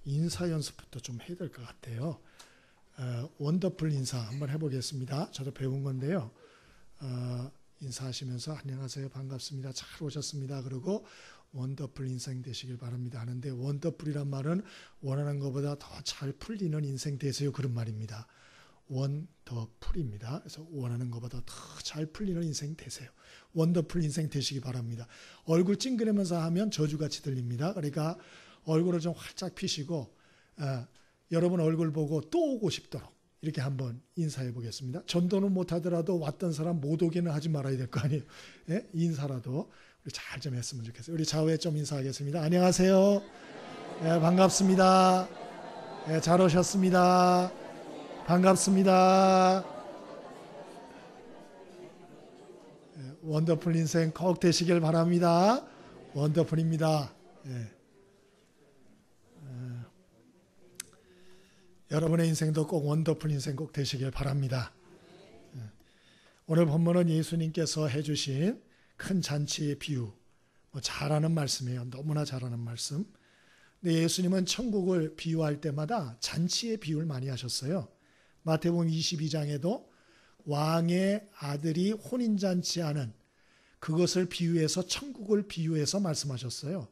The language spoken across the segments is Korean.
인사 연습부터 좀 해야 될 것 같아요. 원더풀 인사 한번 해보겠습니다. 저도 배운 건데요. 인사하시면서 안녕하세요, 반갑습니다, 잘 오셨습니다, 그리고 원더풀 인생 되시길 바랍니다 하는데, 원더풀이란 말은 원하는 것보다 더 잘 풀리는 인생 되세요, 그런 말입니다. 원더풀입니다. 그래서 원하는 것보다 더 잘 풀리는 인생 되세요. 원더풀 인생 되시기 바랍니다. 얼굴 찡그리면서 하면 저주같이 들립니다. 그러니까 얼굴을 좀 활짝 피시고 여러분 얼굴 보고 또 오고 싶도록 이렇게 한번 인사해 보겠습니다. 전도는 못하더라도 왔던 사람 못 오게는 하지 말아야 될 거 아니에요. 예? 인사라도 우리 잘 좀 했으면 좋겠어요. 우리 좌우에 좀 인사하겠습니다. 안녕하세요. 예, 반갑습니다. 예, 잘 오셨습니다. 반갑습니다. 예, 원더풀 인생 꼭 되시길 바랍니다. 원더풀입니다. 예. 여러분의 인생도 꼭 원더풀 인생 꼭 되시길 바랍니다. 오늘 본문은 예수님께서 해주신 큰 잔치의 비유, 잘하는 말씀이에요. 너무나 잘하는 말씀. 근데 예수님은 천국을 비유할 때마다 잔치의 비유를 많이 하셨어요. 마태복음 22장에도 왕의 아들이 혼인잔치하는 그것을 비유해서 천국을 비유해서 말씀하셨어요.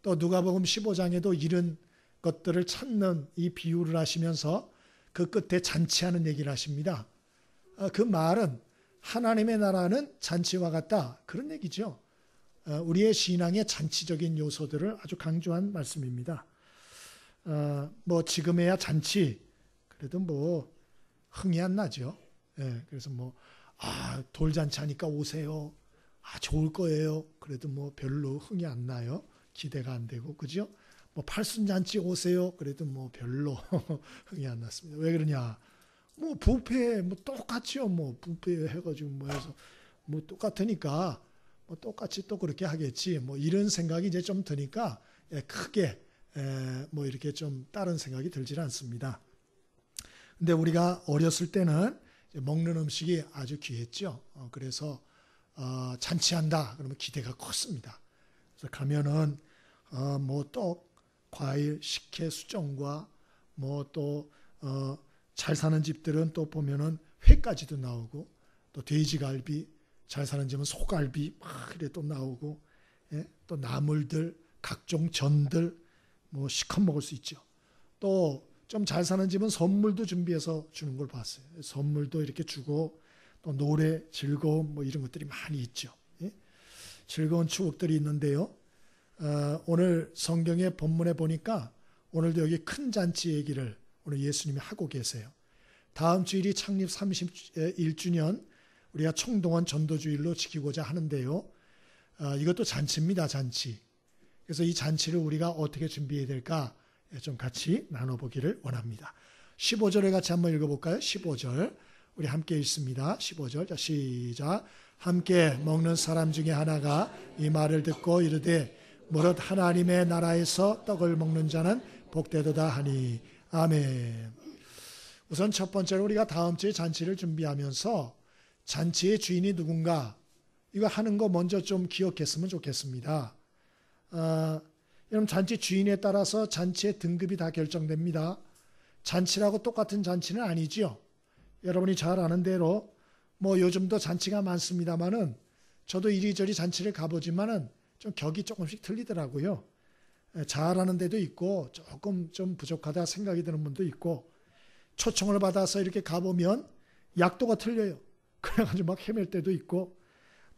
또 누가복음 15장에도 이런 것들을 찾는 이 비유를 하시면서 그 끝에 잔치하는 얘기를 하십니다. 그 말은 하나님의 나라는 잔치와 같다, 그런 얘기죠. 우리의 신앙의 잔치적인 요소들을 아주 강조한 말씀입니다. 뭐 지금에야 잔치 그래도 뭐 흥이 안 나죠. 예, 그래서 뭐 돌잔치 하니까 오세요, 좋을 거예요, 그래도 뭐 별로 흥이 안 나요. 기대가 안 되고, 그죠? 뭐 팔순잔치 오세요, 그래도 뭐 별로 흥이 안 났습니다. 왜 그러냐? 뭐 뷔페 뭐 똑같죠. 뭐 뷔페 해가지고 뭐 해서 뭐 똑같으니까 뭐 똑같이 또 그렇게 하겠지. 뭐 이런 생각이 이제 좀 드니까 크게 뭐 이렇게 좀 다른 생각이 들질 않습니다. 근데 우리가 어렸을 때는 먹는 음식이 아주 귀했죠. 그래서 잔치한다 그러면 기대가 컸습니다. 그래서 가면은 뭐 떡, 과일, 식혜, 수정과 뭐 또 잘 사는 집들은 또 보면은 회까지도 나오고, 또 돼지갈비, 잘 사는 집은 소갈비 막 이래 또 나오고, 예? 또 나물들, 각종 전들 뭐 시컷 먹을 수 있죠. 또 좀 잘 사는 집은 선물도 준비해서 주는 걸 봤어요. 선물도 이렇게 주고, 또 노래, 즐거움 뭐 이런 것들이 많이 있죠. 예? 즐거운 추억들이 있는데요. 오늘 성경의 본문에 보니까 오늘도 여기 큰 잔치 얘기를 오늘 예수님이 하고 계세요. 다음 주일이 창립 31주년 우리가 총동원 전도주일로 지키고자 하는데요. 이것도 잔치입니다. 잔치. 그래서 이 잔치를 우리가 어떻게 준비해야 될까 좀 같이 나눠보기를 원합니다. 15절을 같이 한번 읽어볼까요? 15절 우리 함께 읽습니다. 15절 자 시작. 함께 먹는 사람 중에 하나가 이 말을 듣고 이르되 무릇 하나님의 나라에서 떡을 먹는 자는 복되도다 하니. 아멘. 우선 첫 번째로 우리가 다음 주에 잔치를 준비하면서 잔치의 주인이 누군가 이거 하는 거 먼저 좀 기억했으면 좋겠습니다. 여러분 잔치 주인에 따라서 잔치의 등급이 다 결정됩니다. 잔치라고 똑같은 잔치는 아니죠. 여러분이 잘 아는 대로 뭐 요즘도 잔치가 많습니다만은 저도 이리저리 잔치를 가보지만은 좀 격이 조금씩 틀리더라고요. 잘하는 데도 있고 조금 좀 부족하다 생각이 드는 분도 있고, 초청을 받아서 이렇게 가보면 약도가 틀려요. 그래가지고 막 헤맬 때도 있고,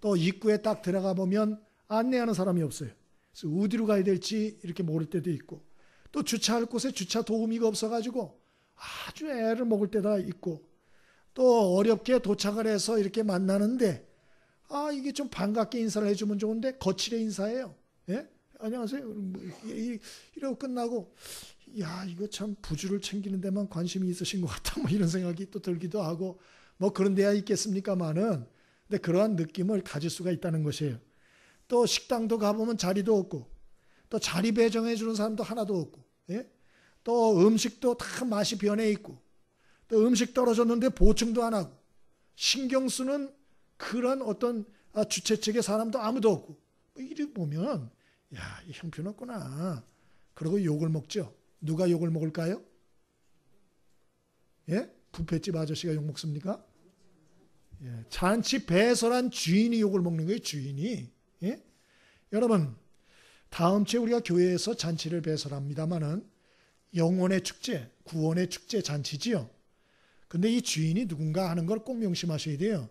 또 입구에 딱 들어가 보면 안내하는 사람이 없어요. 그래서 어디로 가야 될지 이렇게 모를 때도 있고, 또 주차할 곳에 주차 도우미가 없어가지고 아주 애를 먹을 때가 있고, 또 어렵게 도착을 해서 이렇게 만나는데 이게 좀 반갑게 인사를 해주면 좋은데 거칠게 인사해요. 예? 안녕하세요. 이러고 끝나고, 야, 이거 참 부주를 챙기는 데만 관심이 있으신 것 같다. 뭐 이런 생각이 또 들기도 하고, 뭐 그런 데야 있겠습니까만은, 근데 그러한 느낌을 가질 수가 있다는 것이에요. 또 식당도 가보면 자리도 없고, 또 자리 배정해 주는 사람도 하나도 없고, 예? 또 음식도 다 맛이 변해 있고, 또 음식 떨어졌는데 보충도 안 하고, 신경 쓰는 그런 어떤 주최 측의 사람도 아무도 없고, 이리 보면 야, 이 형편없구나. 그러고 욕을 먹죠. 누가 욕을 먹을까요? 예? 뷔페집 아저씨가 욕 먹습니까? 예. 잔치 배설한 주인이 욕을 먹는 거예요. 주인이. 예? 여러분, 다음 주에 우리가 교회에서 잔치를 배설합니다마는 영혼의 축제, 구원의 축제 잔치지요. 근데 이 주인이 누군가 하는 걸 꼭 명심하셔야 돼요.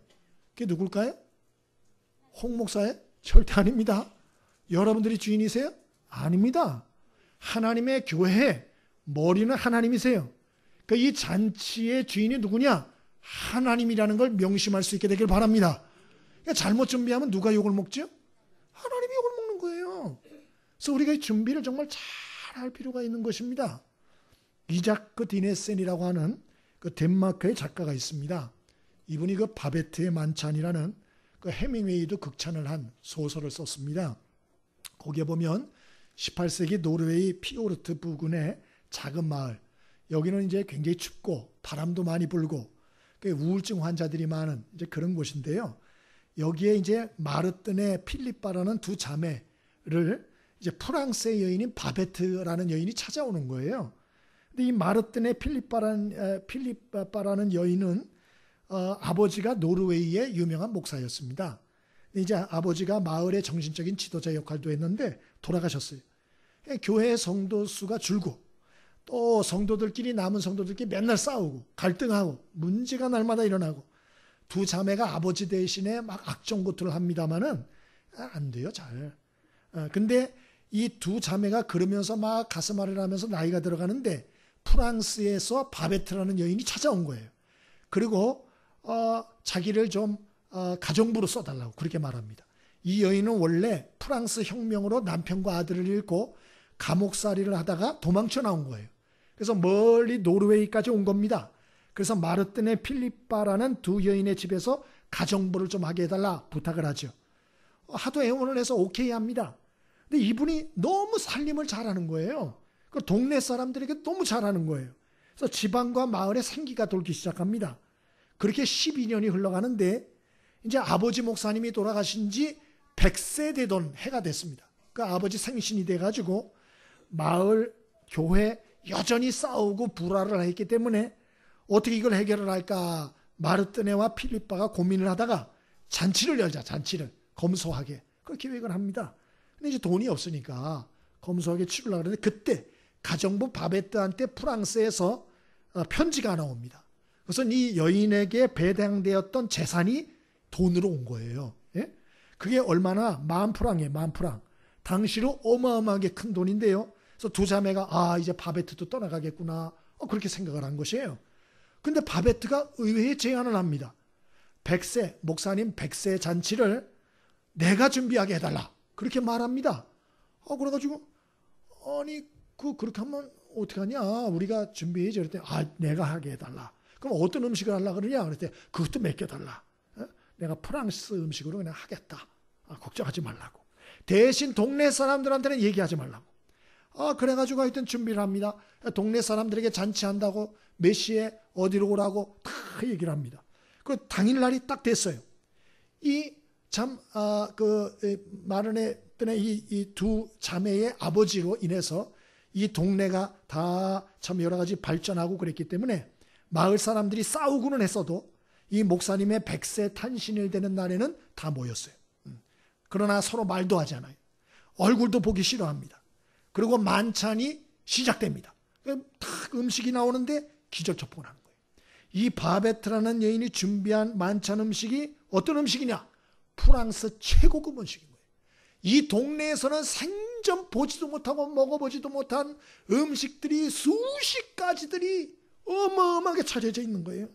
그게 누굴까요? 홍 목사예요? 절대 아닙니다. 여러분들이 주인이세요? 아닙니다. 하나님의 교회 머리는 하나님이세요. 그러니까 이 잔치의 주인이 누구냐? 하나님이라는 걸 명심할 수 있게 되길 바랍니다. 그러니까 잘못 준비하면 누가 욕을 먹죠? 하나님이 욕을 먹는 거예요. 그래서 우리가 이 준비를 정말 잘 할 필요가 있는 것입니다. 이자크 디네센이라고 하는 그 덴마크의 작가가 있습니다. 이분이 그 바베트의 만찬이라는 그 해밍웨이도 극찬을 한 소설을 썼습니다. 거기에 보면 18세기 노르웨이 피오르트 부근의 작은 마을, 여기는 이제 굉장히 춥고 바람도 많이 불고 우울증 환자들이 많은 이제 그런 곳인데요. 여기에 이제 마르뜬의 필리빠라는 두 자매를 이제 프랑스의 여인인 바베트라는 여인이 찾아오는 거예요. 근데 이 마르뜬의 필리빠라는 여인은 아버지가 노르웨이의 유명한 목사였습니다. 이제 아버지가 마을의 정신적인 지도자 역할도 했는데 돌아가셨어요. 교회 성도 수가 줄고 또 성도들끼리 남은 성도들끼리 맨날 싸우고 갈등하고 문제가 날마다 일어나고 두 자매가 아버지 대신에 막 악정고투를 합니다마는 안 돼요, 잘. 근데 이 두 자매가 그러면서 막 가슴 앓으려 하면서 나이가 들어가는데 프랑스에서 바베트라는 여인이 찾아온 거예요. 그리고 자기를 좀 가정부로 써달라고 그렇게 말합니다. 이 여인은 원래 프랑스 혁명으로 남편과 아들을 잃고 감옥살이를 하다가 도망쳐 나온 거예요. 그래서 멀리 노르웨이까지 온 겁니다. 그래서 마르뜬의 필리빠라는 두 여인의 집에서 가정부를 좀 하게 해달라 부탁을 하죠. 하도 애원을 해서 오케이 합니다. 근데 이분이 너무 살림을 잘하는 거예요. 그 동네 사람들에게 너무 잘하는 거예요. 그래서 지방과 마을에 생기가 돌기 시작합니다. 그렇게 12년이 흘러가는데 이제 아버지 목사님이 돌아가신 지 100세 되던 해가 됐습니다. 그 아버지 생신이 돼가지고 마을, 교회 여전히 싸우고 불화를 했기 때문에 어떻게 이걸 해결을 할까 마르뜨네와 필리빠가 고민을 하다가 잔치를 열자, 잔치를 검소하게 그 계획을 합니다. 근데 이제 돈이 없으니까 검소하게 치르려고 하는데 그때 가정부 바베트한테 프랑스에서 편지가 나옵니다. 그래서 이 여인에게 배당되었던 재산이 돈으로 온 거예요. 예? 그게 얼마나 10,000프랑이에요. 10,000프랑. 당시로 어마어마하게 큰 돈인데요. 그래서 두 자매가 이제 바베트도 떠나가겠구나 그렇게 생각을 한 것이에요. 근데 바베트가 의외의 제안을 합니다. 100세 목사님 100세 잔치를 내가 준비하게 해달라 그렇게 말합니다. 그래가지고 아니 그렇게 하면 어떻게 하냐 우리가 준비해야지 그랬더니 내가 하게 해달라. 그럼 어떤 음식을 하려고 그러냐 그랬더니 그것도 맡겨달라. 내가 프랑스 음식으로 그냥 하겠다. 걱정하지 말라고. 대신 동네 사람들한테는 얘기하지 말라고. 그래가지고 하여튼 준비를 합니다. 동네 사람들에게 잔치한다고 몇 시에 어디로 오라고 다 얘기를 합니다. 그 당일날이 딱 됐어요. 마르네 이 두 자매의 아버지로 인해서 이 동네가 다 참 여러 가지 발전하고 그랬기 때문에 마을 사람들이 싸우고는 했어도 이 목사님의 100세 탄신일 되는 날에는 다 모였어요. 그러나 서로 말도 하지 않아요. 얼굴도 보기 싫어합니다. 그리고 만찬이 시작됩니다. 딱 음식이 나오는데 기절초풍을 하는 거예요. 이 바베트라는 여인이 준비한 만찬 음식이 어떤 음식이냐? 프랑스 최고급 음식인 거예요. 이 동네에서는 생전 보지도 못하고 먹어보지도 못한 음식들이 수십 가지들이 어마어마하게 차려져 있는 거예요.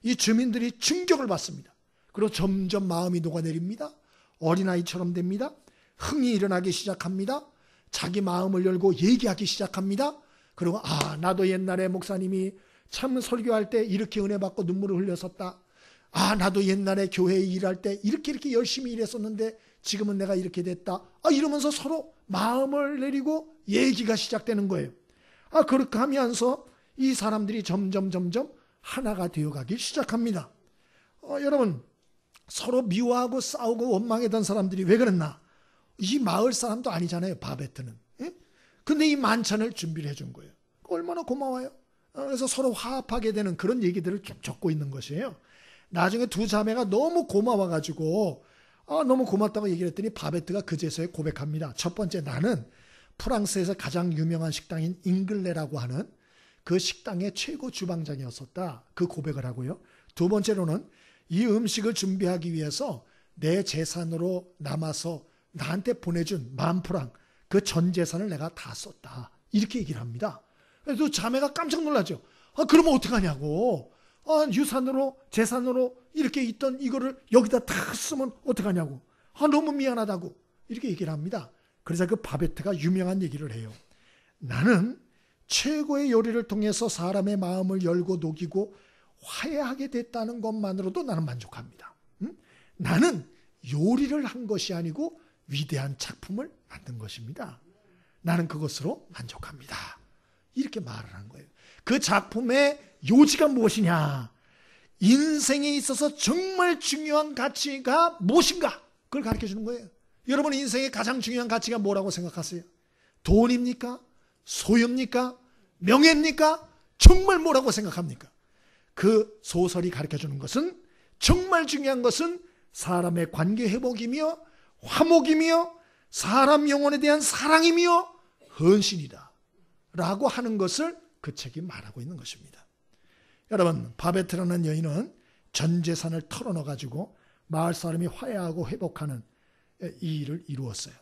이 주민들이 충격을 받습니다. 그리고 점점 마음이 녹아내립니다. 어린아이처럼 됩니다. 흥이 일어나기 시작합니다. 자기 마음을 열고 얘기하기 시작합니다. 그리고 나도 옛날에 목사님이 참 설교할 때 이렇게 은혜 받고 눈물을 흘렸었다. 나도 옛날에 교회에 일할 때 이렇게 열심히 일했었는데 지금은 내가 이렇게 됐다. 이러면서 서로 마음을 내리고 얘기가 시작되는 거예요. 그렇게 하면서 이 사람들이 점점 하나가 되어가기 시작합니다. 여러분 서로 미워하고 싸우고 원망했던 사람들이 왜 그랬나? 이 마을 사람도 아니잖아요. 바베트는. 예? 근데 이 만찬을 준비를 해준 거예요. 얼마나 고마워요. 그래서 서로 화합하게 되는 그런 얘기들을 쭉 적고 있는 것이에요. 나중에 두 자매가 너무 고마워가지고 너무 고맙다고 얘기를 했더니 바베트가 그제서야 고백합니다. 첫 번째, 나는 프랑스에서 가장 유명한 식당인 잉글레라고 하는 그 식당의 최고 주방장이었었다. 그 고백을 하고요. 두 번째로는 이 음식을 준비하기 위해서 내 재산으로 남아서 나한테 보내준 10,000프랑 그 전 재산을 내가 다 썼다. 이렇게 얘기를 합니다. 그래서 자매가 깜짝 놀라죠. 그러면 어떡하냐고. 유산으로 재산으로 이렇게 있던 이거를 여기다 다 쓰면 어떡하냐고. 너무 미안하다고 이렇게 얘기를 합니다. 그래서 그 바베트가 유명한 얘기를 해요. 나는 최고의 요리를 통해서 사람의 마음을 열고 녹이고 화해하게 됐다는 것만으로도 나는 만족합니다. 나는 요리를 한 것이 아니고 위대한 작품을 만든 것입니다. 나는 그것으로 만족합니다. 이렇게 말을 한 거예요. 그 작품의 요지가 무엇이냐? 인생에 있어서 정말 중요한 가치가 무엇인가? 그걸 가르쳐 주는 거예요. 여러분 인생의 가장 중요한 가치가 뭐라고 생각하세요? 돈입니까? 소유입니까? 명예입니까? 정말 뭐라고 생각합니까? 그 소설이 가르쳐 주는 것은 정말 중요한 것은 사람의 관계 회복이며 화목이며 사람 영혼에 대한 사랑이며 헌신이다 라고 하는 것을 그 책이 말하고 있는 것입니다. 여러분, 바베트라는 여인은 전 재산을 털어넣어가지고 마을 사람이 화해하고 회복하는 이 일을 이루었어요.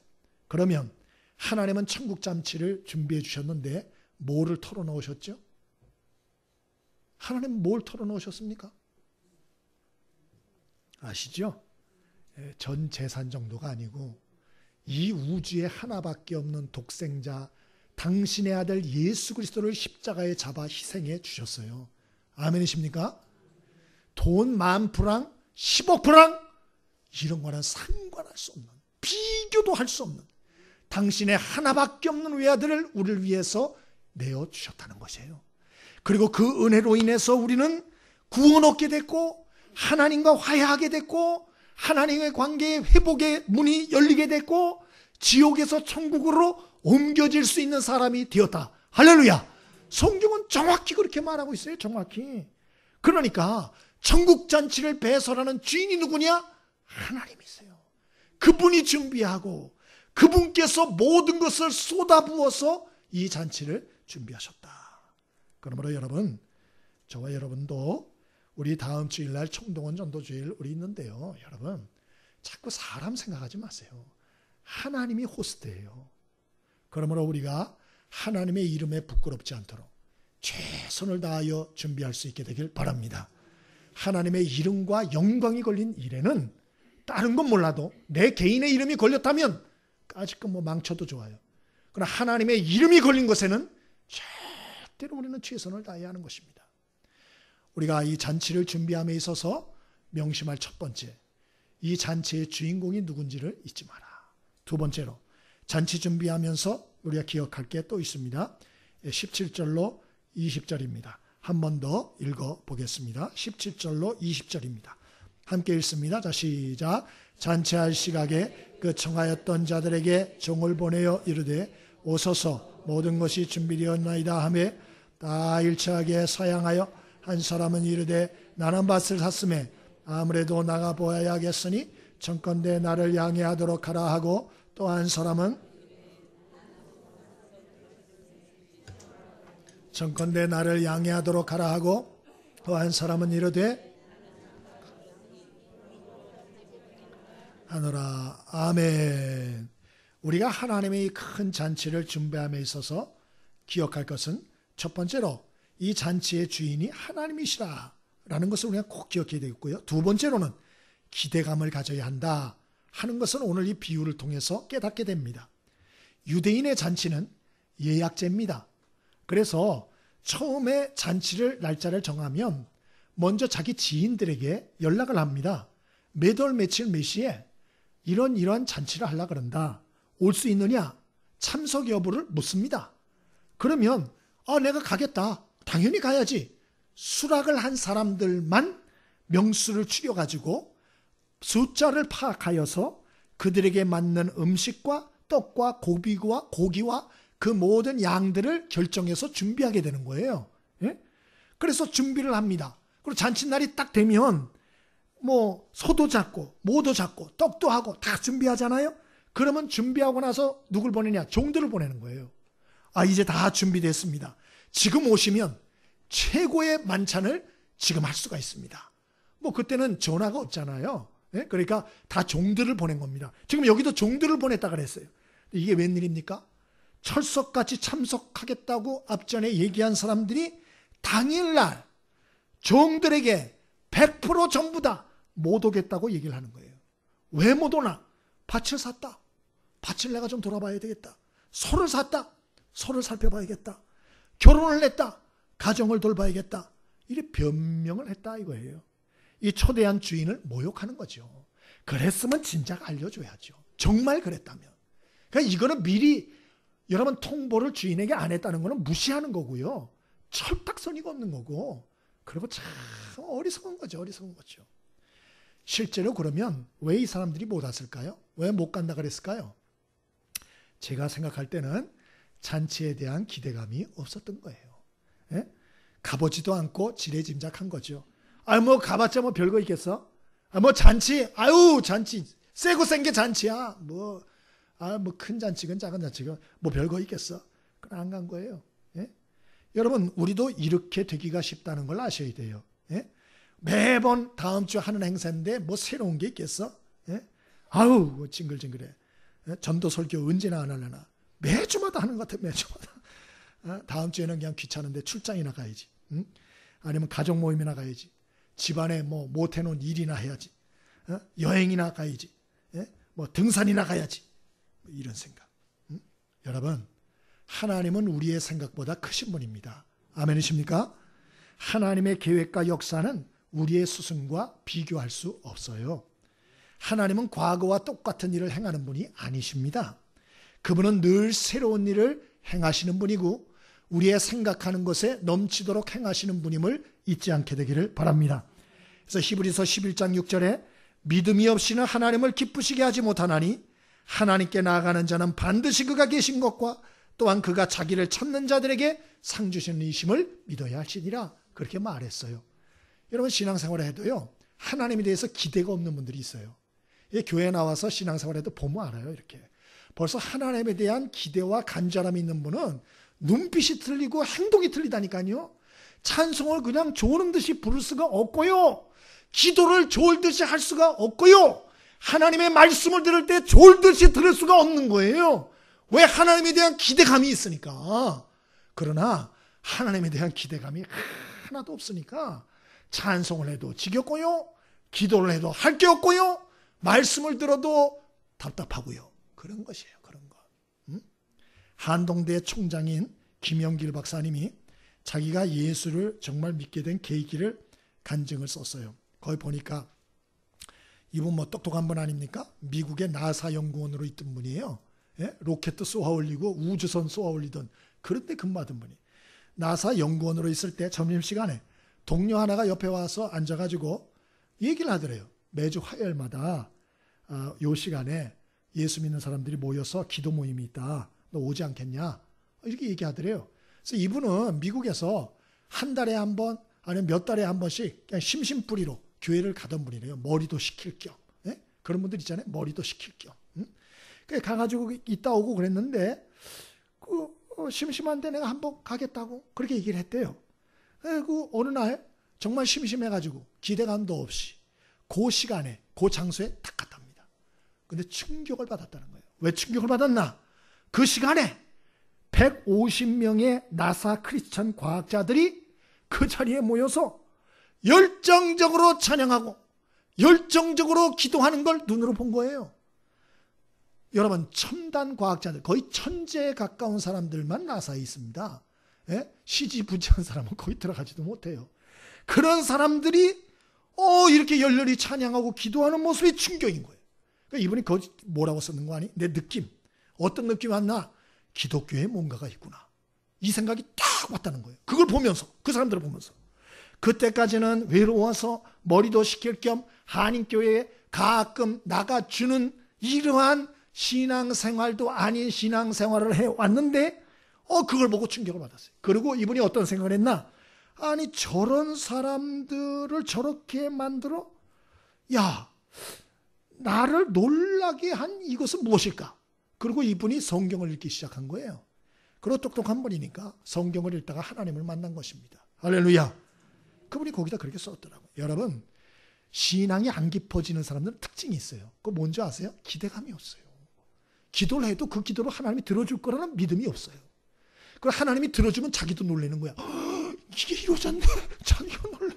그러면 하나님은 천국 잔치를 준비해 주셨는데 뭐를 털어넣으셨죠? 하나님 뭘 털어넣으셨습니까? 아시죠? 전 재산 정도가 아니고 이 우주에 하나밖에 없는 독생자 당신의 아들 예수 그리스도를 십자가에 잡아 희생해 주셨어요. 아멘이십니까? 돈 10,000프랑 10억 프랑 이런 거랑 상관할 수 없는, 비교도 할 수 없는 당신의 하나밖에 없는 외아들을 우리를 위해서 내어주셨다는 것이에요. 그리고 그 은혜로 인해서 우리는 구원 얻게 됐고 하나님과 화해하게 됐고 하나님의 관계의 회복의 문이 열리게 됐고 지옥에서 천국으로 옮겨질 수 있는 사람이 되었다. 할렐루야. 성경은 정확히 그렇게 말하고 있어요. 정확히. 그러니까 천국 잔치를 배설하는 주인이 누구냐? 하나님이세요. 그분이 준비하고 그분께서 모든 것을 쏟아부어서 이 잔치를 준비하셨다. 그러므로 여러분, 저와 여러분도 우리 다음 주일날 청동원 전도주일 우리 있는데요. 여러분, 자꾸 사람 생각하지 마세요. 하나님이 호스트예요. 그러므로 우리가 하나님의 이름에 부끄럽지 않도록 최선을 다하여 준비할 수 있게 되길 바랍니다. 하나님의 이름과 영광이 걸린 일에는 다른 건 몰라도 내 개인의 이름이 걸렸다면 아직은 망쳐도 좋아요. 그러나 하나님의 이름이 걸린 것에는 절대로 우리는 최선을 다해야 하는 것입니다. 우리가 이 잔치를 준비함에 있어서 명심할 첫 번째, 이 잔치의 주인공이 누군지를 잊지 마라. 두 번째로, 잔치 준비하면서 우리가 기억할 게 또 있습니다. 17절로 20절입니다. 한 번 더 읽어보겠습니다. 17절로 20절입니다. 함께 읽습니다. 자, 시작. 잔치할 시각에 그 청하였던 자들에게 종을 보내어 이르되 오소서 모든 것이 준비되었나이다 하며 다 일체하게 사양하여 한 사람은 이르되 나는 밭을 샀음에 아무래도 나가 보아야겠으니 청컨대 나를 양해하도록 하라 하고 또 한 사람은 청컨대 나를 양해하도록 하라 하고 또 한 사람은 이르되 하노라. 아멘. 우리가 하나님의 큰 잔치를 준비함에 있어서 기억할 것은 첫 번째로 이 잔치의 주인이 하나님이시라 라는 것을 우리가 꼭 기억해야 되겠고요. 두 번째로는 기대감을 가져야 한다 하는 것은 오늘 이 비유를 통해서 깨닫게 됩니다. 유대인의 잔치는 예약제입니다. 그래서 처음에 잔치를 날짜를 정하면 먼저 자기 지인들에게 연락을 합니다. 몇 월 며칠 몇 시에 이러한 잔치를 하려고 그런다. 올 수 있느냐? 참석 여부를 묻습니다. 그러면 내가 가겠다. 당연히 가야지. 수락을 한 사람들만 명수를 추려가지고 숫자를 파악하여서 그들에게 맞는 음식과 떡과 고기와 그 모든 양들을 결정해서 준비하게 되는 거예요. 예? 그래서 준비를 합니다. 그리고 잔칫날이 딱 되면 뭐 소도 잡고 모도 잡고 떡도 하고 다 준비하잖아요. 그러면 준비하고 나서 누굴 보내냐? 종들을 보내는 거예요. 아, 이제 다 준비됐습니다. 지금 오시면 최고의 만찬을 지금 할 수가 있습니다. 뭐 그때는 전화가 없잖아요. 예? 그러니까 다 종들을 보낸 겁니다. 지금 여기도 종들을 보냈다 그랬어요. 이게 웬일입니까? 철석같이 참석하겠다고 앞전에 얘기한 사람들이 당일날 종들에게 100% 전부 다 못 오겠다고 얘기를 하는 거예요. 왜 못 오나? 밭을 샀다. 밭을 내가 좀 돌아봐야 되겠다. 소를 샀다. 소를 살펴봐야겠다. 결혼을 했다. 가정을 돌봐야겠다. 이래 변명을 했다 이거예요. 이 초대한 주인을 모욕하는 거죠. 그랬으면 진작 알려줘야죠. 정말 그랬다면. 그러니까 이거는 미리 여러분 통보를 주인에게 안 했다는 거는 무시하는 거고요. 철딱서니가 없는 거고. 그리고 참 어리석은 거죠. 어리석은 거죠. 실제로 그러면 왜 이 사람들이 못 왔을까요? 왜 못 간다 그랬을까요? 제가 생각할 때는 잔치에 대한 기대감이 없었던 거예요. 예? 가보지도 않고 지레짐작한 거죠. 아, 뭐 가봤자 뭐 별거 있겠어? 아, 뭐 잔치, 아유 잔치, 세고 센 게 잔치야. 뭐 큰 잔치건 작은 잔치건 뭐 별거 있겠어? 그건 안 간 거예요. 예? 여러분, 우리도 이렇게 되기가 쉽다는 걸 아셔야 돼요. 예? 매번 다음 주 하는 행사인데 뭐 새로운 게 있겠어? 예? 아우 징글징글해. 예? 전도 설교 언제나 안 하려나? 매주마다 하는 것 같아. 매주마다. 다음 주에는 그냥 귀찮은데 출장이나 가야지. 응? 아니면 가족 모임이나 가야지. 집안에 뭐 못해놓은 일이나 해야지. 여행이나 가야지. 예? 뭐 등산이나 가야지. 이런 생각. 응? 여러분, 하나님은 우리의 생각보다 크신 분입니다. 아멘이십니까? 하나님의 계획과 역사는 우리의 수순과 비교할 수 없어요. 하나님은 과거와 똑같은 일을 행하는 분이 아니십니다. 그분은 늘 새로운 일을 행하시는 분이고 우리의 생각하는 것에 넘치도록 행하시는 분임을 잊지 않게 되기를 바랍니다. 그래서 히브리서 11장 6절에 믿음이 없이는 하나님을 기쁘시게 하지 못하나니 하나님께 나아가는 자는 반드시 그가 계신 것과 또한 그가 자기를 찾는 자들에게 상 주시는 이심을 믿어야 할지니라. 그렇게 말했어요. 여러분, 신앙생활을 해도요, 하나님에 대해서 기대가 없는 분들이 있어요. 교회 나와서 신앙생활을 해도 보면 알아요. 이렇게 벌써 하나님에 대한 기대와 간절함이 있는 분은 눈빛이 틀리고 행동이 틀리다니까요. 찬송을 그냥 좋은 듯이 부를 수가 없고요, 기도를 좋을 듯이 할 수가 없고요, 하나님의 말씀을 들을 때 좋을 듯이 들을 수가 없는 거예요. 왜? 하나님에 대한 기대감이 있으니까. 그러나 하나님에 대한 기대감이 하나도 없으니까 찬송을 해도 지겹고요, 기도를 해도 할 게 없고요, 말씀을 들어도 답답하고요. 그런 것이에요. 그런 거. 한동대 총장인 김영길 박사님이 자기가 예수를 정말 믿게 된 계기를 간증을 썼어요. 거기 보니까 이분 뭐 똑똑한 분 아닙니까? 미국의 나사 연구원으로 있던 분이에요. 예? 로켓 쏘아 올리고 우주선 쏘아 올리던 그런 데 근무하던 분이. 나사 연구원으로 있을 때 점심시간에 동료 하나가 옆에 와서 앉아가지고 얘기를 하더래요. 매주 화요일마다 요 시간에 예수 믿는 사람들이 모여서 기도 모임이 있다. 너 오지 않겠냐? 이렇게 얘기하더래요. 그래서 이분은 미국에서 한 달에 한 번 아니면 몇 달에 한 번씩 그냥 심심풀이로 교회를 가던 분이래요. 머리도 식힐 겸. 예? 그런 분들 있잖아요. 머리도 식힐 겸. 그래 가가지고 있다 오고 그랬는데 심심한데 내가 한번 가겠다고 그렇게 얘기를 했대요. 그리고 어느 날 정말 심심해가지고 기대감도 없이 그 시간에 그 장소에 딱 갔답니다. 근데 충격을 받았다는 거예요. 왜 충격을 받았나? 그 시간에 150명의 나사 크리스천 과학자들이 그 자리에 모여서 열정적으로 찬양하고 열정적으로 기도하는 걸 눈으로 본 거예요. 여러분, 첨단 과학자들, 거의 천재에 가까운 사람들만 나사에 있습니다. 예? 시지부지한 사람은 거기 들어가지도 못해요. 그런 사람들이 이렇게 열렬히 찬양하고 기도하는 모습이 충격인 거예요. 그러니까 이분이 거기 뭐라고 썼는 거 아니? 내 느낌. 어떤 느낌이 왔나? 기독교에 뭔가가 있구나. 이 생각이 딱 왔다는 거예요. 그걸 보면서, 그 사람들을 보면서. 그때까지는 외로워서 머리도 식힐 겸 한인교회에 가끔 나가주는 이러한 신앙생활도 아닌 신앙생활을 해왔는데 그걸 보고 충격을 받았어요. 그리고 이분이 어떤 생각을 했나? 아니 저런 사람들을 저렇게 만들어? 야, 나를 놀라게 한 이것은 무엇일까? 그리고 이분이 성경을 읽기 시작한 거예요. 그리고 똑똑한 분이니까 성경을 읽다가 하나님을 만난 것입니다. 할렐루야. 그분이 거기다 그렇게 썼더라고요. 여러분, 신앙이 안 깊어지는 사람들은 특징이 있어요. 그거 뭔지 아세요? 기대감이 없어요. 기도를 해도 그 기도를 하나님이 들어줄 거라는 믿음이 없어요. 그리고 하나님이 들어주면 자기도 놀라는 거야. 이게 이루어졌네. 자기가 놀래.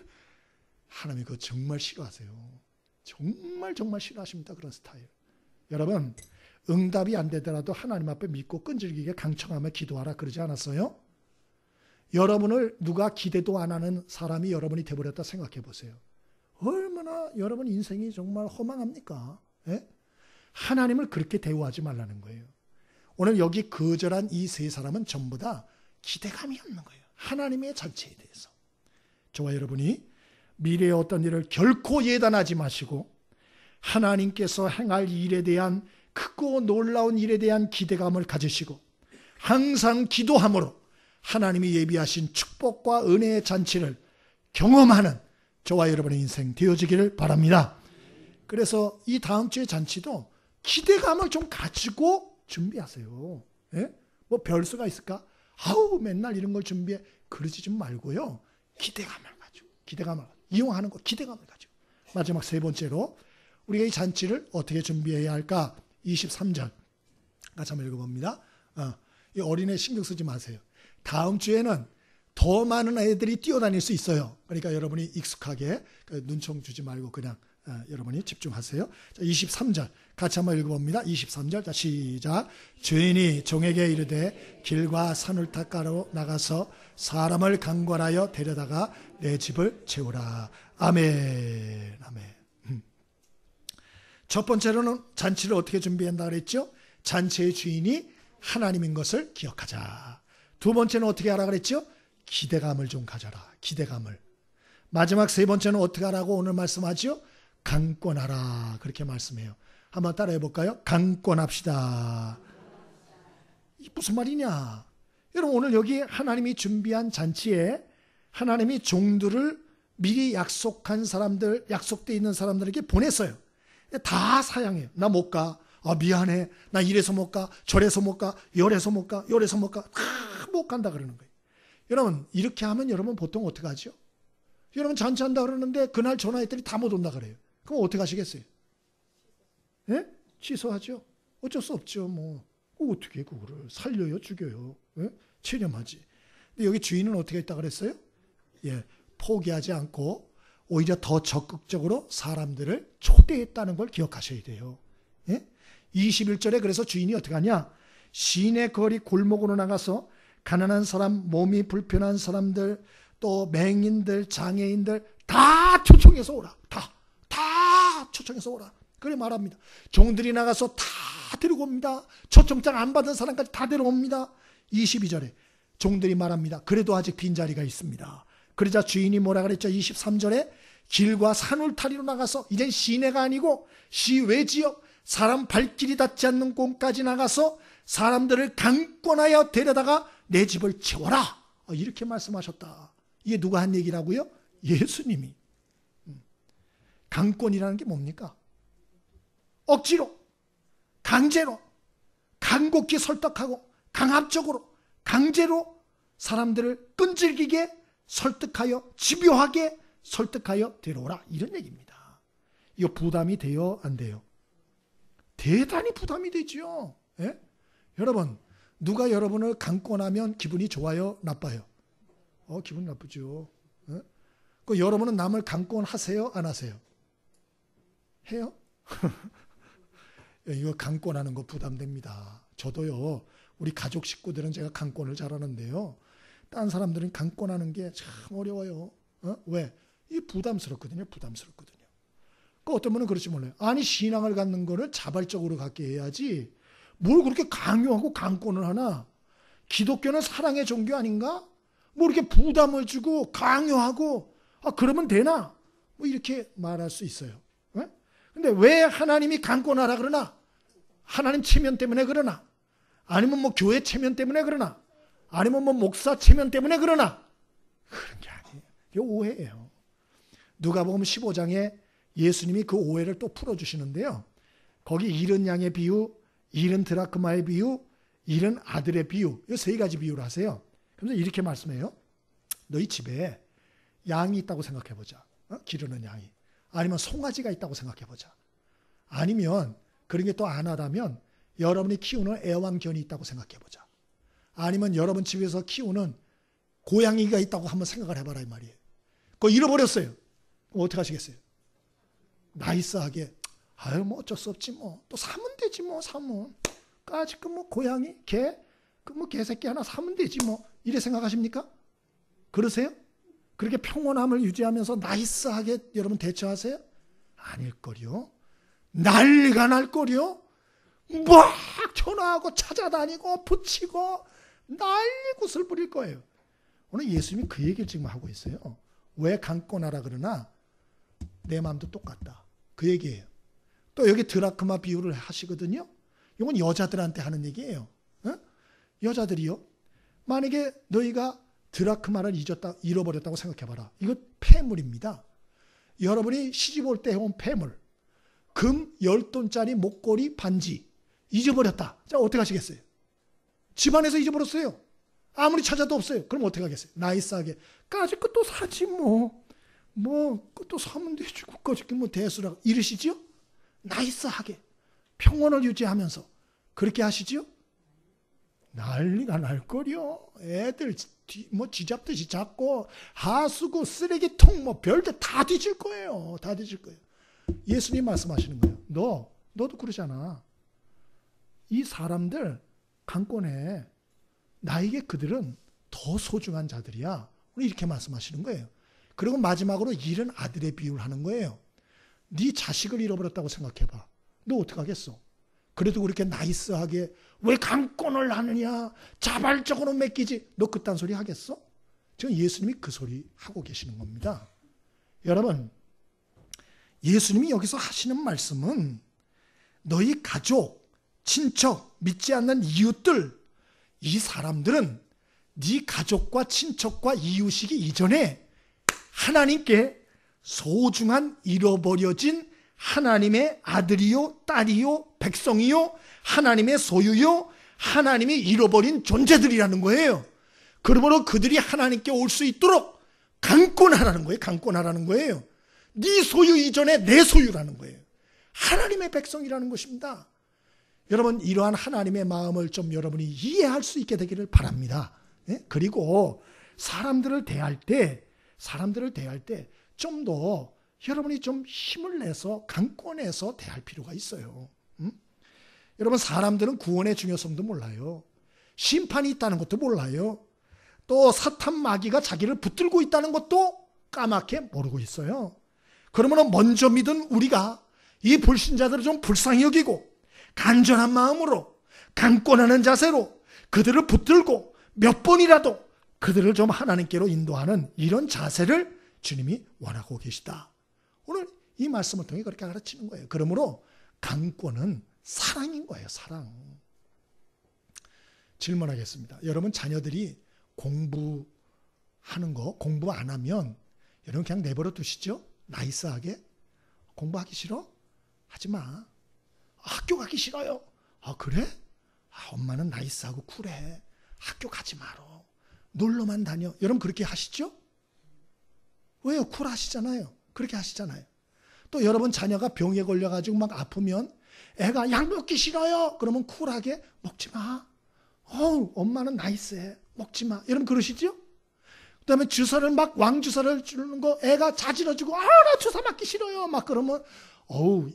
하나님이 그거 정말 싫어하세요. 정말 싫어하십니다. 그런 스타일. 여러분, 응답이 안 되더라도 하나님 앞에 믿고 끈질기게 강청하며 기도하라 그러지 않았어요? 여러분을 누가 기대도 안 하는 사람이 여러분이 돼버렸다 생각해 보세요. 얼마나 여러분 인생이 정말 허망합니까? 예? 하나님을 그렇게 대우하지 말라는 거예요. 오늘 여기 거절한 이 세 사람은 전부 다 기대감이 없는 거예요. 하나님의 잔치에 대해서. 저와 여러분이 미래의 어떤 일을 결코 예단하지 마시고 하나님께서 행할 일에 대한 크고 놀라운 일에 대한 기대감을 가지시고 항상 기도함으로 하나님이 예비하신 축복과 은혜의 잔치를 경험하는 저와 여러분의 인생 되어지기를 바랍니다. 그래서 이 다음 주의 잔치도 기대감을 좀 가지고 준비하세요. 예? 뭐 별수가 있을까? 아우 맨날 이런 걸 준비해. 그러지 좀 말고요. 기대감을 가지고 이용하는 거 기대감을 가지고. 마지막 세 번째로 우리가 이 잔치를 어떻게 준비해야 할까? 23절 같이 한번 읽어봅니다. 이 어린애 신경 쓰지 마세요. 다음 주에는 더 많은 애들이 뛰어다닐 수 있어요. 그러니까 여러분이 익숙하게 눈총 주지 말고 그냥 여러분이 집중하세요. 자, 23절 같이 한번 읽어봅니다. 23절 자, 시작. 주인이 종에게 이르되 길과 산울타가로 나가서 사람을 강권하여 데려다가 내 집을 채우라. 아멘. 아멘. 첫 번째로는 잔치를 어떻게 준비한다 그랬죠? 잔치의 주인이 하나님인 것을 기억하자. 두 번째는 어떻게 하라 그랬죠? 기대감을 좀 가져라. 기대감을. 마지막 세 번째는 어떻게 하라고 오늘 말씀하죠? 강권하라. 그렇게 말씀해요. 한번 따라해 볼까요? 강권합시다. 이게 무슨 말이냐? 여러분 오늘 여기 하나님이 준비한 잔치에 하나님이 종들을 미리 약속한 사람들, 약속되어 있는 사람들에게 보냈어요. 다 사양해요. 나 못 가. 미안해. 나 이래서 못 가. 저래서 못 가. 열에서 못 가. 열에서 못 가. 다 못 간다 그러는 거예요. 여러분 이렇게 하면 여러분 보통 어떻게 하죠? 여러분 잔치한다 그러는데 그날 전화했더니 다 못 온다 그래요. 그럼 어떻게 하시겠어요? 예? 취소하죠. 어쩔 수 없죠. 뭐 어떻게 그거를 살려요, 죽여요? 예? 체념하지. 근데 여기 주인은 어떻게 했다 그랬어요? 예, 포기하지 않고 오히려 더 적극적으로 사람들을 초대했다는 걸 기억하셔야 돼요. 예? 21절에 그래서 주인이 어떻게 하냐? 시내 거리 골목으로 나가서 가난한 사람, 몸이 불편한 사람들, 또 맹인들, 장애인들 다 초청해서 오라. 다 초청해서 오라. 그래 말합니다. 종들이 나가서 다 데리고 옵니다. 초청장 안 받은 사람까지 다 데려옵니다. 22절에 종들이 말합니다. 그래도 아직 빈자리가 있습니다. 그러자 주인이 뭐라 그랬죠? 23절에 길과 산울타리로 나가서 이젠 시내가 아니고 시외 지역 사람 발길이 닿지 않는 곳까지 나가서 사람들을 강권하여 데려다가 내 집을 채워라. 이렇게 말씀하셨다. 이게 누가 한 얘기라고요? 예수님이. 강권이라는 게 뭡니까? 억지로, 강제로, 간곡히 설득하고 강압적으로, 강제로 사람들을 끈질기게 설득하여, 집요하게 설득하여 데려오라. 이런 얘기입니다. 이거 부담이 돼요? 안 돼요? 대단히 부담이 되죠. 예? 여러분, 누가 여러분을 강권하면 기분이 좋아요? 나빠요? 기분 나쁘죠. 예? 그 여러분은 남을 강권하세요? 안 하세요? 해요? 이거 강권하는 거 부담됩니다. 저도요, 우리 가족 식구들은 제가 강권을 잘하는데요. 딴 사람들은 강권하는 게 참 어려워요. 왜? 이게 부담스럽거든요. 부담스럽거든요. 그 어떤 분은 그렇지 몰라요. 아니 신앙을 갖는 거를 자발적으로 갖게 해야지 뭘 그렇게 강요하고 강권을 하나? 기독교는 사랑의 종교 아닌가? 뭐 이렇게 부담을 주고 강요하고 그러면 되나? 뭐 이렇게 말할 수 있어요. 근데 왜 하나님이 강권하라 그러나? 하나님 체면 때문에 그러나? 아니면 뭐 교회 체면 때문에 그러나? 아니면 뭐 목사 체면 때문에 그러나? 그런 게 아니에요. 이게 오해예요. 누가복음 15장에 예수님이 그 오해를 또 풀어주시는데요. 거기 잃은 양의 비유, 잃은 드라크마의 비유, 잃은 아들의 비유, 이 세 가지 비유를 하세요. 그러면서 이렇게 말씀해요. 너희 집에 양이 있다고 생각해보자. 기르는 양이. 아니면 송아지가 있다고 생각해보자. 아니면 그런 게 또 안 하다면 여러분이 키우는 애완견이 있다고 생각해보자. 아니면 여러분 집에서 키우는 고양이가 있다고 한번 생각을 해봐라 이 말이에요. 그거 잃어버렸어요. 그럼 어떻게 하시겠어요? 나이스하게 아유 뭐 어쩔 수 없지 뭐 또 사면 되지 뭐 사면 까짓 그 뭐 고양이 개 그 뭐 개새끼 하나 사면 되지 뭐 이래 생각하십니까? 그러세요? 그렇게 평온함을 유지하면서 나이스하게 여러분 대처하세요? 아닐걸요. 난리가 날걸요. 막 전화하고 찾아다니고 붙이고 난리굿을 부릴 거예요. 오늘 예수님이 그 얘기를 지금 하고 있어요. 왜 강권하라 그러나 내 마음도 똑같다. 그 얘기예요. 또 여기 드라크마 비유를 하시거든요. 이건 여자들한테 하는 얘기예요. 여자들이요. 만약에 너희가 드라크마를 잃어버렸다고 생각해봐라. 이거 폐물입니다. 여러분이 시집 올 때 해온 폐물. 금 10돈짜리 목걸이 반지 잊어버렸다. 자, 어떻게 하시겠어요? 집안에서 잊어버렸어요. 아무리 찾아도 없어요. 그럼 어떻게 하겠어요? 나이스하게 까짓 것도 사지 뭐 그것도 사면 되지 그까짓 뭐 대수라고 이러시죠? 나이스하게 평온을 유지하면서 그렇게 하시죠? 난리가 날거려. 애들 뭐 쥐잡듯이 잡고 하수구 쓰레기통 뭐 별데 다 뒤질 거예요. 다 뒤질 거예요. 예수님 말씀하시는 거예요. 너도 그러잖아. 이 사람들 강권해. 나에게 그들은 더 소중한 자들이야. 이렇게 말씀하시는 거예요. 그리고 마지막으로 잃은 아들의 비유를 하는 거예요. 네 자식을 잃어버렸다고 생각해봐. 너 어떡하겠어? 그래도 그렇게 나이스하게 왜 강권을 하느냐? 자발적으로 맡기지. 너 그딴 소리 하겠어? 지금 예수님이 그 소리 하고 계시는 겁니다. 여러분, 예수님이 여기서 하시는 말씀은 너희 가족, 친척, 믿지 않는 이웃들, 이 사람들은 네 가족과 친척과 이웃이기 이전에 하나님께 소중한 잃어버려진 하나님의 아들이요, 딸이요, 백성이요, 하나님의 소유요, 하나님이 잃어버린 존재들이라는 거예요. 그러므로 그들이 하나님께 올 수 있도록 강권하라는 거예요. 강권하라는 거예요. 네 소유 이전에 내 소유라는 거예요. 하나님의 백성이라는 것입니다. 여러분, 이러한 하나님의 마음을 좀 여러분이 이해할 수 있게 되기를 바랍니다. 그리고 사람들을 대할 때 좀 더 여러분이 좀 힘을 내서 강권해서 대할 필요가 있어요. 여러분, 사람들은 구원의 중요성도 몰라요. 심판이 있다는 것도 몰라요. 또 사탄 마귀가 자기를 붙들고 있다는 것도 까맣게 모르고 있어요. 그러면 먼저 믿은 우리가 이 불신자들을 좀 불쌍히 여기고 간절한 마음으로 강권하는 자세로 그들을 붙들고 몇 번이라도 그들을 좀 하나님께로 인도하는 이런 자세를 주님이 원하고 계시다. 오늘 이 말씀을 통해 그렇게 가르치는 거예요. 그러므로 강권은 사랑인 거예요. 사랑. 질문하겠습니다. 여러분 자녀들이 공부하는 거 공부 안 하면 여러분 그냥 내버려 두시죠? 나이스하게. 공부하기 싫어? 하지 마. 학교 가기 싫어요. 아 그래? 엄마는 나이스하고 쿨해. 학교 가지 마라. 놀러만 다녀. 여러분 그렇게 하시죠? 왜요? 쿨하시잖아요. 그렇게 하시잖아요. 또 여러분 자녀가 병에 걸려가지고 막 아프면 애가 약 먹기 싫어요. 그러면 쿨하게 먹지 마. 엄마는 나이스해. 먹지 마. 여러분 그러시죠? 그 다음에 주사를 막 왕주사를 주는 거 애가 자지러지고 나 주사 맞기 싫어요. 막 그러면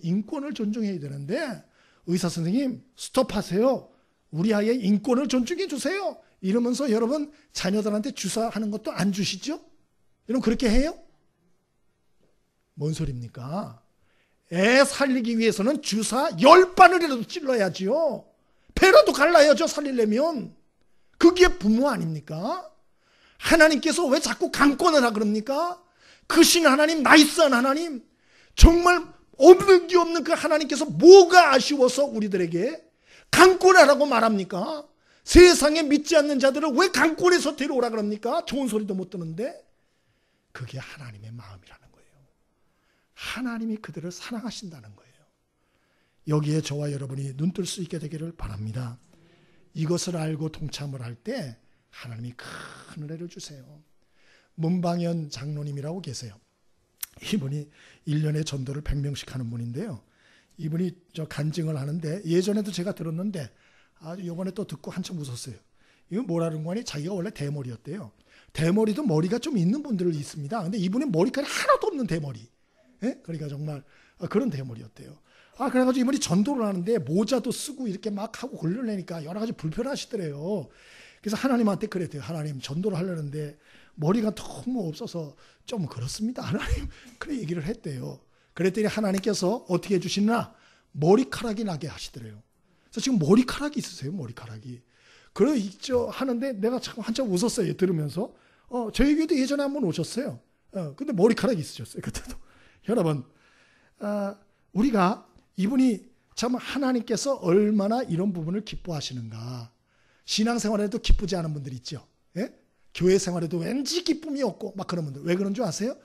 인권을 존중해야 되는데 의사 선생님 스톱하세요. 우리 아이의 인권을 존중해 주세요. 이러면서 여러분 자녀들한테 주사하는 것도 안 주시죠? 여러분 그렇게 해요? 뭔 소리입니까? 애 살리기 위해서는 주사 10바늘이라도 찔러야지요. 배라도 갈라야죠. 살리려면. 그게 부모 아닙니까? 하나님께서 왜 자꾸 강권을 하라 그럽니까? 크신 하나님, 나이스한 하나님, 정말 없는 게 없는 그 하나님께서 뭐가 아쉬워서 우리들에게 강권하라고 말합니까? 세상에 믿지 않는 자들을 왜 강권에서 데려오라 그럽니까? 좋은 소리도 못 듣는데. 그게 하나님의 마음이라는 거예요. 하나님이 그들을 사랑하신다는 거예요. 여기에 저와 여러분이 눈뜰 수 있게 되기를 바랍니다. 이것을 알고 동참을 할 때 하나님이 큰 은혜를 주세요. 문방현 장로님이라고 계세요. 이분이 1년에 전도를 100명씩 하는 분인데요. 이분이 저 간증을 하는데 예전에도 제가 들었는데 이번에 또 듣고 한참 웃었어요. 이거 뭐라는 거니? 자기가 원래 대머리였대요. 대머리도 머리가 좀 있는 분들이 있습니다. 근데 이분은 머리카락 하나도 없는 대머리. 예? 그러니까 정말 그런 대머리였대요. 그래가지고 이분이 전도를 하는데 모자도 쓰고 이렇게 막 하고 걸려내니까 여러 가지 불편하시더래요. 그래서 하나님한테 그랬대요. 하나님, 전도를 하려는데 머리가 너무 없어서 좀 그렇습니다. 하나님. 그래 얘기를 했대요. 그랬더니 하나님께서 어떻게 해주시나? 머리카락이 나게 하시더래요. 그래서 지금 머리카락이 있으세요. 머리카락이. 그래 있죠 하는데 내가 참 한참 웃었어요. 들으면서. 저희 교회도 예전에 한번 오셨어요. 근데 머리카락이 있으셨어요. 그때도. 여러분, 우리가 이분이 참 하나님께서 얼마나 이런 부분을 기뻐하시는가. 신앙생활에도 기쁘지 않은 분들 있죠. 예? 교회 생활에도 왠지 기쁨이 없고 막 그런 분들. 왜 그런 줄 아세요?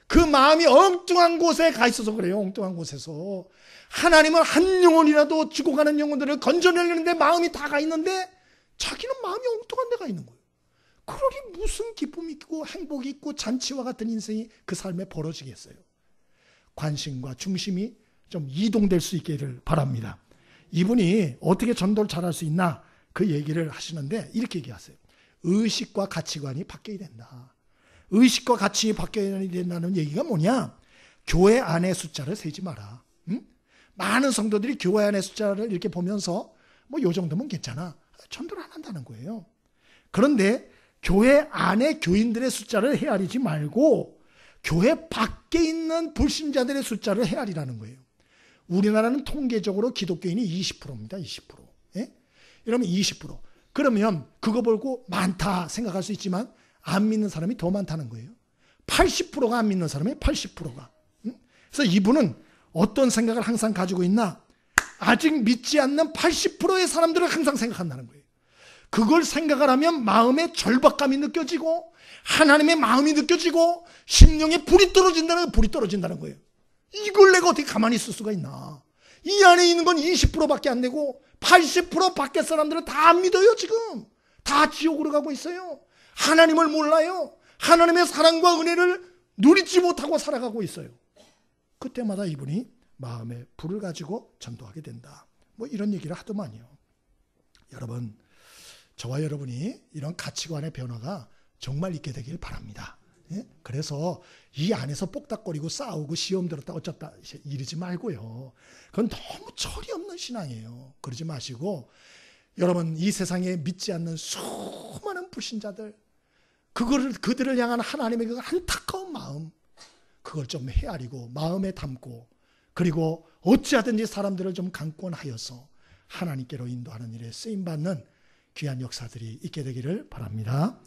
그 마음이 엉뚱한 곳에 가 있어서 그래요. 엉뚱한 곳에서. 하나님은 한 영혼이라도 죽어가는 영혼들을 건져내려는데 마음이 다 가 있는데 자기는 마음이 엉뚱한 데가 있는 거예요. 그러니 무슨 기쁨이 있고 행복이 있고 잔치와 같은 인생이 그 삶에 벌어지겠어요. 관심과 중심이 좀 이동될 수 있기를 바랍니다. 이분이 어떻게 전도를 잘할 수 있나 그 얘기를 하시는데 이렇게 얘기하세요. 의식과 가치관이 바뀌어야 된다. 의식과 가치가 바뀌어야 된다는 얘기가 뭐냐? 교회 안의 숫자를 세지 마라. 응? 많은 성도들이 교회 안의 숫자를 이렇게 보면서 뭐 요 정도면 괜찮아. 전도를 안 한다는 거예요. 그런데 교회 안에 교인들의 숫자를 헤아리지 말고 교회 밖에 있는 불신자들의 숫자를 헤아리라는 거예요. 우리나라는 통계적으로 기독교인이 20%입니다. 20%. 예? 이러면 20%. 그러면 그거 보고 많다 생각할 수 있지만 안 믿는 사람이 더 많다는 거예요. 80%가 안 믿는 사람이 80%가. 그래서 이분은 어떤 생각을 항상 가지고 있나? 아직 믿지 않는 80%의 사람들을 항상 생각한다는 거예요. 그걸 생각을 하면 마음에 절박감이 느껴지고 하나님의 마음이 느껴지고 심령에 불이 떨어진다는 거예요. 이걸 내가 어떻게 가만히 있을 수가 있나? 이 안에 있는 건 20%밖에 안 되고 80% 밖의 사람들은 다 안 믿어요. 지금 다 지옥으로 가고 있어요. 하나님을 몰라요. 하나님의 사랑과 은혜를 누리지 못하고 살아가고 있어요. 그때마다 이분이 마음에 불을 가지고 전도하게 된다. 뭐 이런 얘기를 하더만요. 여러분, 저와 여러분이 이런 가치관의 변화가 정말 있게 되길 바랍니다. 예? 그래서 이 안에서 뽁닥거리고 싸우고 시험 들었다 어쩌다 이러지 말고요. 그건 너무 철이 없는 신앙이에요. 그러지 마시고 여러분, 이 세상에 믿지 않는 수많은 불신자들, 그들을 향한 하나님의 그 안타까운 마음, 그걸 좀 헤아리고 마음에 담고 그리고 어찌하든지 사람들을 좀 강권하여서 하나님께로 인도하는 일에 쓰임받는 귀한 역사들이 있게 되기를 바랍니다.